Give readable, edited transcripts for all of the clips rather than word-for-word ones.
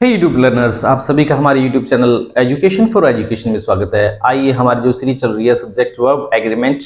हे YouTube learners, आप सभी का हमारे YouTube channel education for education में स्वागत है। आइए हमारी जो सीरीज चल रही है सब्जेक्ट वर्ब एग्रीमेंट,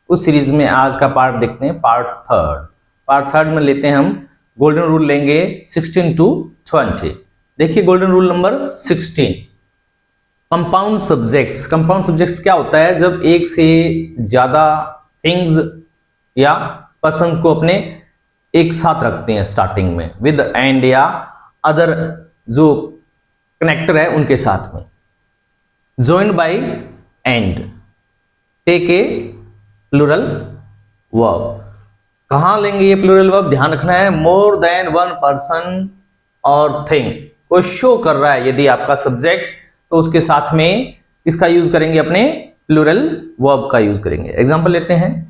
उस सीरीज में आज का पार्ट देखते हैं, पार्ट थर्ड में लेते हैं हम गोल्डन रूल लेंगे 16 to 20। देखिए golden rule number 16, compound subjects. Compound subjects क्या होता है? जब एक से ज्यादा थिंग्स या पर्सन्स को अपने एक साथ रखते हैं स्टार्टिंग में विद एंड या अदर जो कनेक्टर है उनके साथ में, joined by and, take a plural verb. कहां लेंगे ये प्लूरल वर्ब? ध्यान रखना है, मोर देन वन पर्सन और थिंग को शो कर रहा है यदि आपका सब्जेक्ट, तो उसके साथ में इसका यूज करेंगे, अपने प्लूरल वर्ब का यूज करेंगे। एग्जांपल लेते हैं,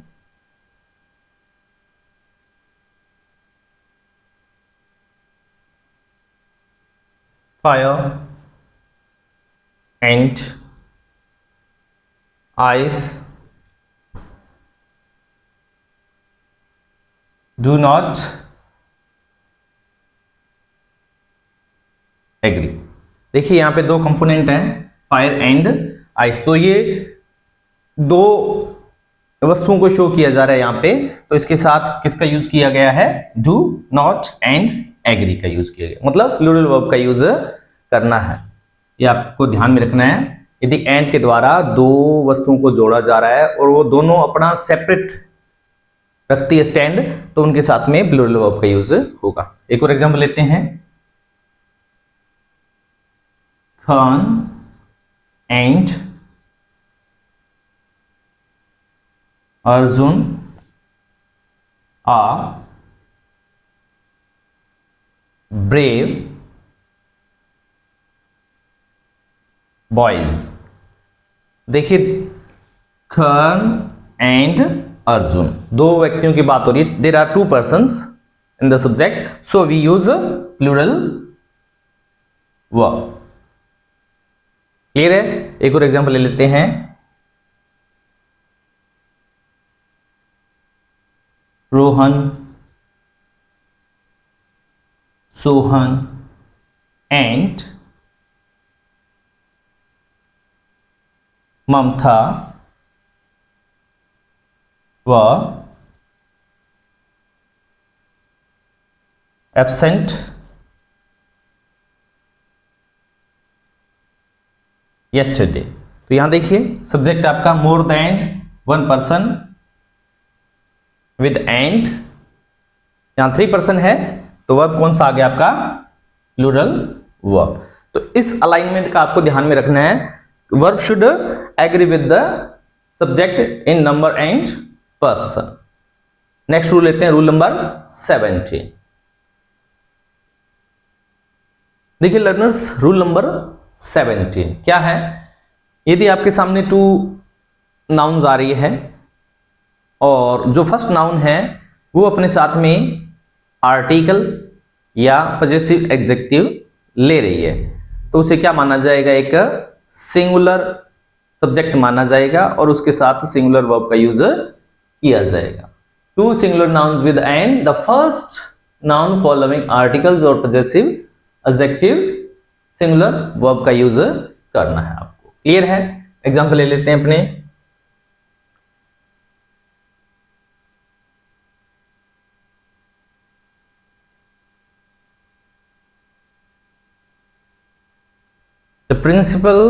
fire and ice do not agree। देखिए यहां पे दो कंपोनेंट हैं, फायर एंड आइस, तो ये दो वस्तुओं को शो किया जा रहा है यहां पे, तो इसके साथ किसका यूज किया गया है? डू नॉट एंड एग्री का यूज किया गया, मतलब प्लूरल वर्ब का यूज करना है। ये आपको ध्यान में रखना है। यदि एंड के द्वारा दो वस्तुओं को जोड़ा जा रहा है और वो दोनों अपना सेपरेट रखती है स्टैंड, तो उनके साथ में प्लूरल वर्ब का यूज होगा। एक और एग्जांपल लेते हैं, Khan and Arjun are brave boys. देखिए खान एंड अर्जुन, दो व्यक्तियों की बात हो रही है। There are two persons in the subject, so we use plural verb. Clear है? एक और एग्जांपल ले लेते हैं, रोहन, सोहन एंड ममता व एब्सेंट yesterday। तो यहां देखिए सब्जेक्ट आपका मोर than one person with and, यहां 3 पर्सन है, तो वर्ब कौन सा आ गया आपका? Plural verb. तो इस अलाइनमेंट का आपको ध्यान में रखना है, verb should agree with the subject in number and person. Next rule लेते हैं, रूल नंबर 17। देखिए लर्नर्स, रूल नंबर 17 क्या है? यदि आपके सामने 2 नाउन्स आ रही है और जो फर्स्ट नाउन है वो अपने साथ में आर्टिकल या पजेसिव एग्जेक्टिव ले रही है, तो उसे क्या माना जाएगा? एक सिंगुलर सब्जेक्ट माना जाएगा और उसके साथ सिंगुलर वर्ब का यूज किया जाएगा। 2 singular nouns with and, the first noun following articles और पजेसिव एग्जेक्टिव, सिंगुलर वर्ब का यूज करना है आपको। क्लियर है? एग्जांपल ले लेते हैं अपने, the principal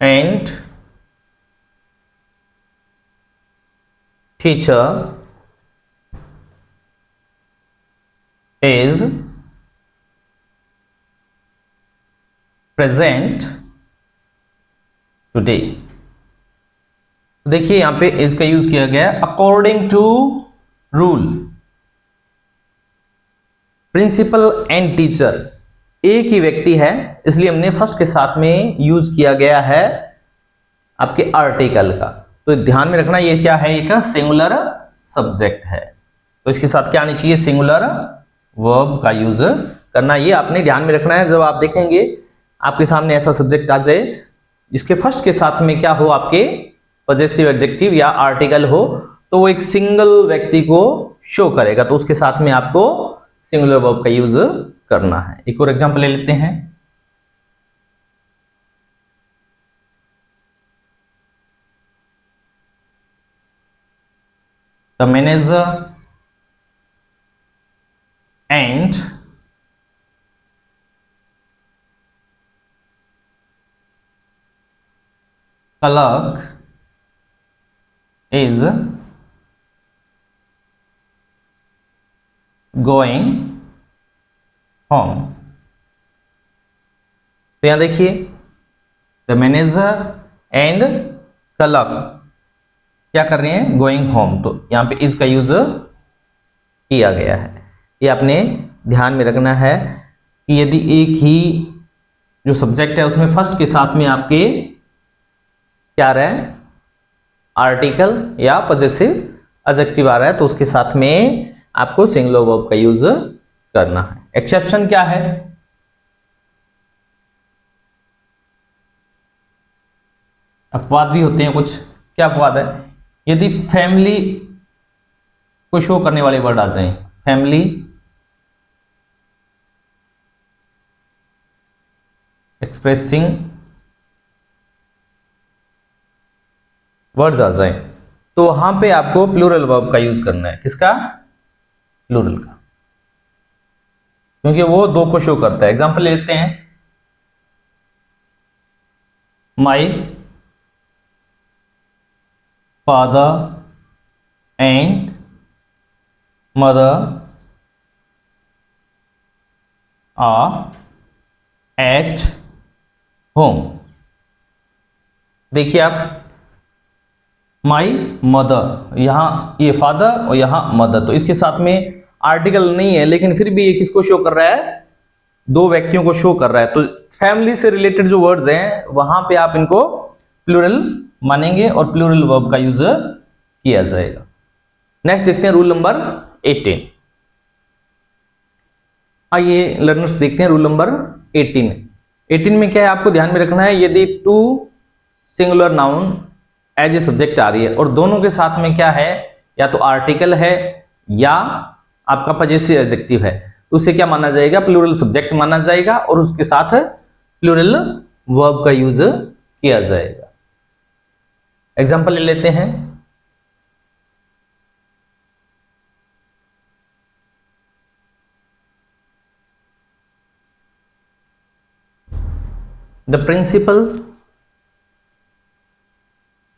and teacher is present today। देखिए यहां पे इसका यूज किया गया according to rule. Principal and teacher एक ही व्यक्ति है, इसलिए हमने फर्स्ट के साथ में यूज किया गया है आपके आर्टिकल का। तो ध्यान में रखना, ये क्या है? एक सिंगुलर सब्जेक्ट है, तो इसके साथ क्या आनी चाहिए? सिंगुलर वर्ब का यूज करना। ये आपने ध्यान में रखना है। जब आप देखेंगे आपके सामने ऐसा सब्जेक्ट आ जाए जिसके फर्स्ट के साथ में क्या हो? आपके पजेसिव एडजेक्टिव या आर्टिकल हो, तो वो एक सिंगल व्यक्ति को शो करेगा, तो उसके साथ में आपको सिंगुलर वर्ब का यूज करना है। एक और एग्जांपल ले लेते हैं। The manager and clerk is going home। तो यहां देखिए, द मैनेजर एंड क्लर्क क्या कर रहे हैं, गोइंग होम। तो यहां पे इज का यूज किया गया है। ये आपने ध्यान में रखना है कि यदि एक ही जो सब्जेक्ट है उसमें फर्स्ट के साथ में आपके क्या आ रहा है, आर्टिकल या पॉजेसिव एडजेक्टिव आ रहा है, तो उसके साथ में आपको सिंगुलर वर्ब का यूज करना है। एक्सेप्शन क्या है, अपवाद भी होते हैं कुछ। क्या अपवाद है, यदि फैमिली को शो करने वाले वर्ड आ जाएं, फैमिली एक्सप्रेसिंग वर्ड्स आ जाए, तो वहां पे आपको प्लूरल वर्ब का यूज करना है। किसका, प्लूरल का, क्योंकि वो दो को शो करता है। एग्जांपल ले लेते हैं, my father and mother are at home. देखिए आप, माई मदर, यहां ये फादर और यहां मदर, तो इसके साथ में आर्टिकल नहीं है, लेकिन फिर भी ये किसको शो कर रहा है, दो व्यक्तियों को शो कर रहा है। तो फैमिली से रिलेटेड जो वर्ड्स हैं वहां पे आप इनको प्लूरल मानेंगे और प्लूरल वर्ब का यूज किया जाएगा। नेक्स्ट देखते हैं रूल नंबर 18। आइए लर्नर्स देखते हैं रूल नंबर 18। 18 में क्या है, आपको ध्यान में रखना है, यदि two singular noun as a subject आ रही है और दोनों के साथ में क्या है, या तो आर्टिकल है या आपका पॉजेसिव एडजेक्टिव है, तो उसे क्या माना जाएगा, प्लूरल सब्जेक्ट माना जाएगा और उसके साथ प्लूरल वर्ब का यूज किया जाएगा। एग्जांपल ले लेते हैं, the principal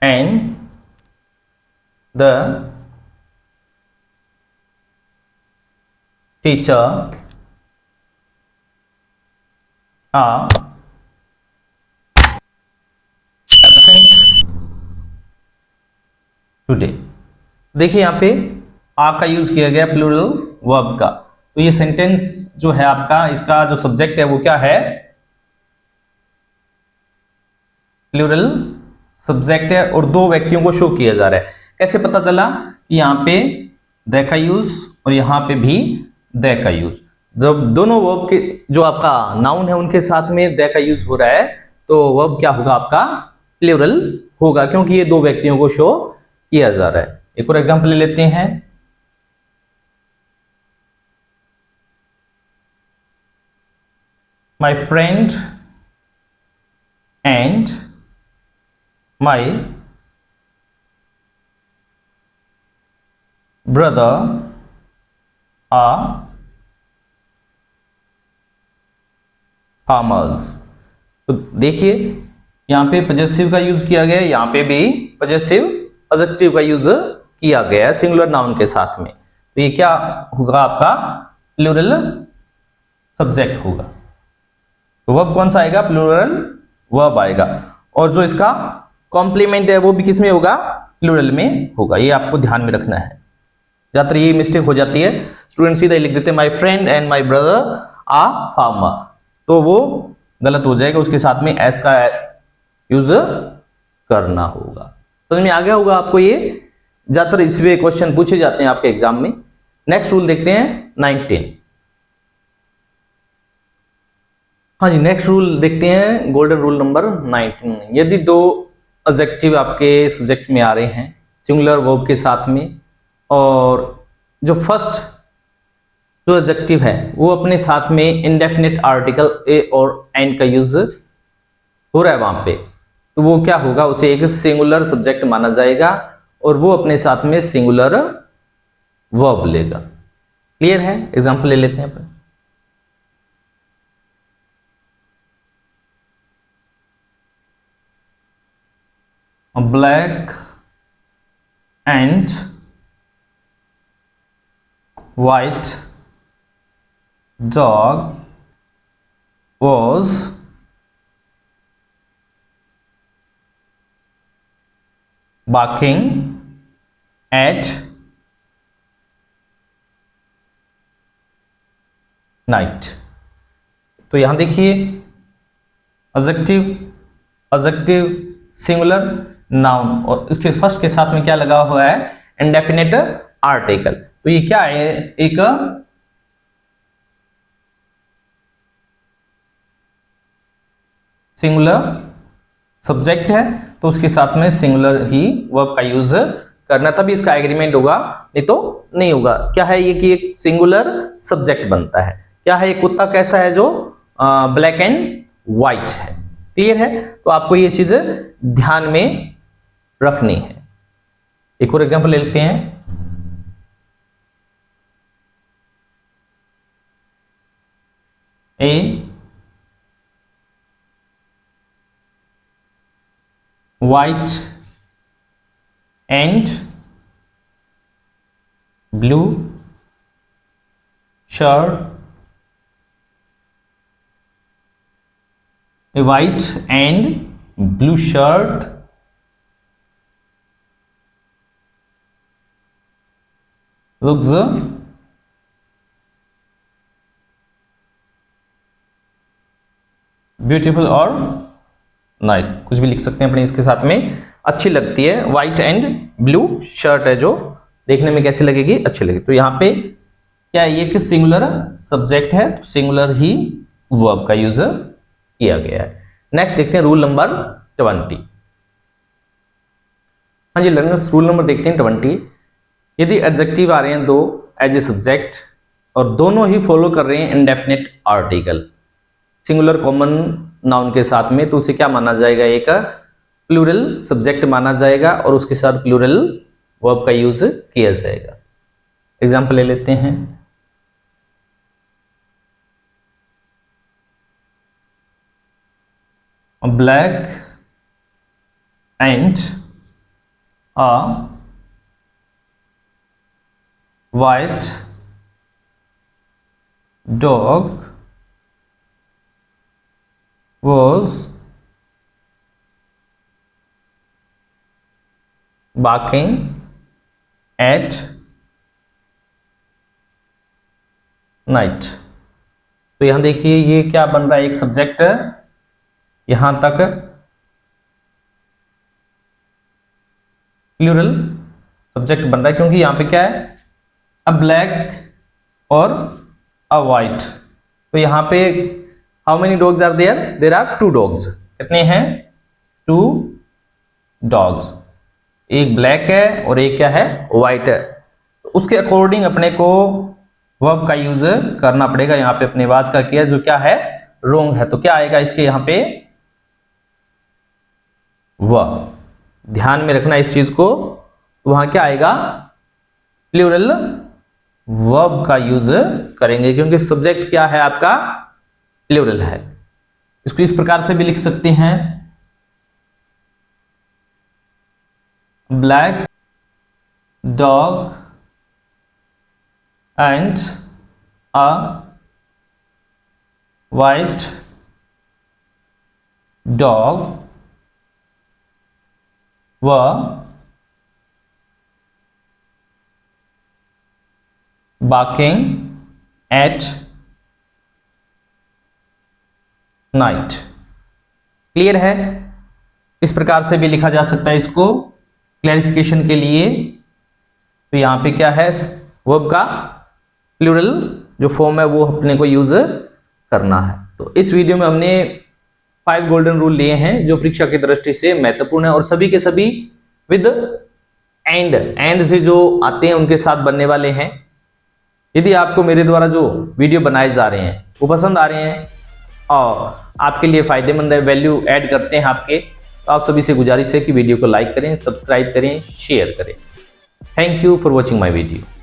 and the teacher are absent today. देखिए यहां पे आ का यूज किया गया प्लूरल वर्ब का, तो ये सेंटेंस जो है आपका, इसका जो सब्जेक्ट है वो क्या है, प्लूरल सब्जेक्ट है और दो व्यक्तियों को शो किया जा रहा है। कैसे पता चला, यहां पे द का यूज और यहां पे भी द का यूज। जब दोनों वर्ब के जो आपका नाउन है उनके साथ में द का यूज हो रहा है, तो वर्ब क्या होगा, आपका प्लूरल होगा, क्योंकि ये दो व्यक्तियों को शो किया जा रहा है। एक और एग्जांपल ले लेते हैं, my friend and my brother are farmers. तो देखिए यहां पे पॉजेसिव का यूज किया गया है, यहां पे भी पॉजेसिव एडजेक्टिव का यूज किया गया है सिंगुलर नाउन के साथ में, तो ये क्या होगा, आपका प्लूरल सब्जेक्ट होगा। तो वर्ब कौन सा आएगा, प्लूरल वर्ब आएगा, और जो इसका कॉम्प्लीमेंट है वो भी किस में होगा, प्लूरल में होगा। ये आपको ध्यान में रखना है, ज्यादातर ये मिस्टेक हो जाती है, स्टूडेंट सीधा लिख देते हैं my friend and my brother are farmer, तो वो गलत हो जाएगा, उसके साथ में एस का यूज करना होगा। समझ में आ गया होगा आपको, ये ज्यादातर इसमें क्वेश्चन पूछे जाते हैं आपके एग्जाम में। नेक्स्ट रूल देखते हैं 19। हाँ जी, नेक्स्ट रूल देखते हैं, गोल्डन रूल नंबर 19। यदि दो एडजेक्टिव आपके सब्जेक्ट में आ रहे हैं सिंगुलर वर्ब के साथ में, और जो फर्स्ट जो एडजेक्टिव है वो अपने साथ में इंडेफिनिट आर्टिकल ए और एंड का यूज हो रहा है वहां पे, तो वो क्या होगा, उसे एक सिंगुलर सब्जेक्ट माना जाएगा और वो अपने साथ में सिंगुलर वर्ब लेगा। क्लियर है? एग्जांपल ले लेते हैं अपन। Black and white dog was barking at night। तो यहां देखिए एडजेक्टिव सिंगुलर नाउन और इसके फर्स्ट के साथ में क्या लगा हुआ है, इंडेफिनिट आर्टिकल। तो ये क्या है, एक सिंगुलर सब्जेक्ट है, तो उसके साथ में सिंगुलर ही वर्ब का यूज करना, तभी इसका एग्रीमेंट होगा, नहीं तो नहीं होगा। क्या है ये कि एक सिंगुलर सब्जेक्ट बनता है। क्या है, ये कुत्ता कैसा है, जो ब्लैक एंड व्हाइट है। क्लियर है? तो आपको ये चीज ध्यान में रखनी है। एक और एग्जांपल ले लेते हैं। A white and blue shirt, a white and blue shirt looks beautiful और नाइस, कुछ भी लिख सकते हैं अपने इसके साथ में, अच्छी लगती है। व्हाइट एंड ब्लू शर्ट है जो देखने में कैसी लगेगी, अच्छी लगेगी। तो यहाँ पे क्या है, ये कि सिंगुलर सब्जेक्ट है, सिंगुलर ही वर्ब का यूज किया गया है। नेक्स्ट देखते हैं रूल नंबर 20। हाँ जी लर्नर्स, रूल नंबर देखते हैं 20। यदि एडजेक्टिव आ रहे हैं दो एज ए सब्जेक्ट और दोनों ही फॉलो कर रहे हैं indefinite article singular common noun के साथ में, तो उसे क्या माना जाएगा, एक प्लूरल सब्जेक्ट माना जाएगा और उसके साथ प्लूरल वर्ब का यूज किया जाएगा। एग्जांपल ले लेते हैं। Black and a white dog was barking at night। तो यहां देखिए ये क्या बन रहा है, एक सब्जेक्ट यहां तक प्लूरल सब्जेक्ट बन रहा है, क्योंकि यहां पे क्या है, अ ब्लैक और अ वाइट। तो यहां पे how many dogs are there, there are 2 dogs. कितने हैं, 2 डॉग्स। एक ब्लैक है और एक क्या है, व्हाइट है। तो उसके अकॉर्डिंग अपने को वर्ब का यूज करना पड़ेगा। यहाँ पे अपने वाज का किया जो क्या है, रोंग है। तो क्या आएगा इसके यहाँ पे, वर्ब। ध्यान में रखना इस चीज को। वहां क्या आएगा, प्लूरल वर्ब का यूज करेंगे, क्योंकि सब्जेक्ट क्या है आपका, प्लूरल है। इसको इस प्रकार से भी लिख सकते हैं, black dog and a white dog were barking at night। Clear है? इस प्रकार से भी लिखा जा सकता है इसको क्लैरिफिकेशन के लिए। तो यहां पे क्या है, वर्ब का प्लूरल जो फॉर्म है वो अपने को यूज करना है। तो इस वीडियो में हमने 5 गोल्डन रूल लिए हैं जो परीक्षा की दृष्टि से महत्वपूर्ण है और सभी के सभी विद एंड से जो आते हैं उनके साथ बनने वाले हैं। यदि आपको मेरे द्वारा जो वीडियो बनाए जा रहे हैं वो पसंद आ रहे हैं और आपके लिए फायदेमंद है, वैल्यू ऐड करते हैं आपके, तो आप सभी से गुजारिश है कि वीडियो को लाइक करें, सब्सक्राइब करें, शेयर करें। Thank you for watching my video.